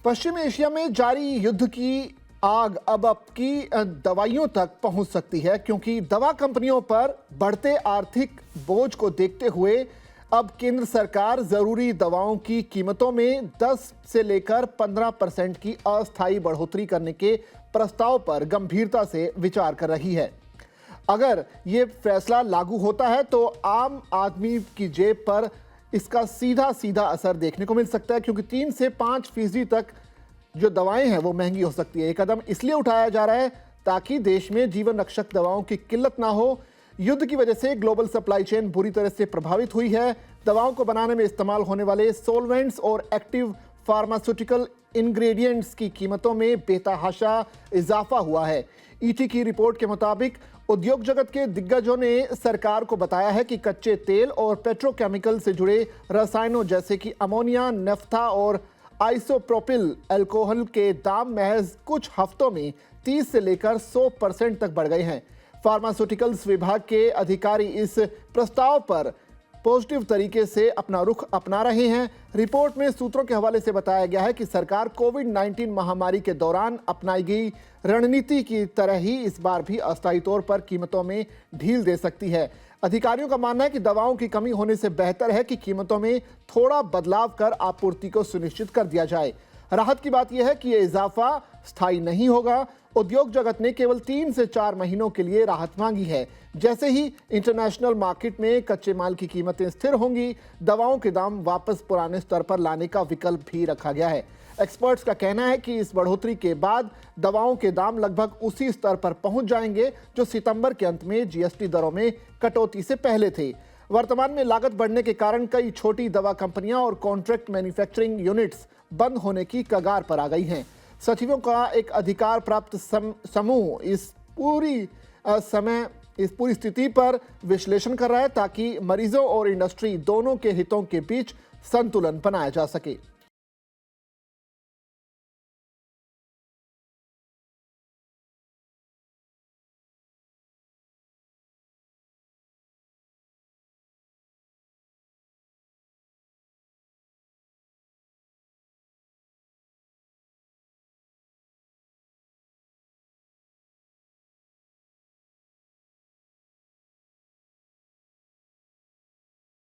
पश्चिम Asia में जारी युद्ध की आग अब आपकी दवाइयों तक पहुंच सकती है, क्योंकि दवा कंपनियों पर बढ़ते आर्थिक बोझ को देखते हुए अब केंद्र सरकार जरूरी दवाओं की कीमतों में 10 से लेकर 15% की अस्थायी बढ़ोतरी करने के प्रस्ताव पर गंभीरता से विचार कर रही है। अगर ये फैसला लागू होता है तो आम आदमी की जेब पर इसका सीधा सीधा असर देखने को मिल सकता है, क्योंकि 3 से 5% तक जो दवाएं हैं वो महंगी हो सकती है। ये कदम इसलिए उठाया जा रहा है ताकि देश में जीवन रक्षक दवाओं की किल्लत ना हो। युद्ध की वजह से ग्लोबल सप्लाई चेन बुरी तरह से प्रभावित हुई है। दवाओं को बनाने में इस्तेमाल होने वाले सोलवेंट्स और एक्टिव फार्मास्यूटिकल इंग्रेडिएंट्स की कीमतों में बेतहाशा इजाफा हुआ है। ईटी की रिपोर्ट के मुताबिक उद्योग जगत के दिग्गजों ने सरकार को बताया है कि कच्चे तेल और पेट्रोकेमिकल से जुड़े रसायनों जैसे कि अमोनिया, नेफ्था और आइसोप्रोपिल अल्कोहल के दाम महज कुछ हफ्तों में 30 से लेकर 100% तक बढ़ गए हैं। फार्मास्यूटिकल्स विभाग के अधिकारी इस प्रस्ताव पर पॉजिटिव तरीके से अपना रुख अपना रहे हैं। रिपोर्ट में सूत्रों के हवाले से बताया गया है कि सरकार कोविड-19 महामारी के दौरान अपनाई गई रणनीति की तरह ही इस बार भी अस्थायी तौर पर कीमतों में ढील दे सकती है। अधिकारियों का मानना है कि दवाओं की कमी होने से बेहतर है कि कीमतों में थोड़ा बदलाव कर आपूर्ति को सुनिश्चित कर दिया जाए। राहत की बात यह है कि यह इजाफा स्थायी नहीं होगा। उद्योग जगत ने केवल 3 से 4 महीनों के लिए राहत मांगी है। जैसे ही इंटरनेशनल मार्केट में कच्चे माल की कीमतें स्थिर होंगी, दवाओं के दाम वापस पुराने स्तर पर लाने का विकल्प भी रखा गया है। एक्सपर्ट्स का कहना है कि इस बढ़ोतरी के बाद दवाओं के दाम लगभग उसी स्तर पर पहुंच जाएंगे जो सितंबर के अंत में जीएसटी दरों में कटौती से पहले थे। वर्तमान में लागत बढ़ने के कारण कई छोटी दवा कंपनियां और कॉन्ट्रैक्ट मैन्युफैक्चरिंग यूनिट्स बंद होने की कगार पर आ गई हैं। सचिवों का एक अधिकार प्राप्त समूह इस पूरी स्थिति पर विश्लेषण कर रहा है ताकि मरीजों और इंडस्ट्री दोनों के हितों के बीच संतुलन बनाया जा सके।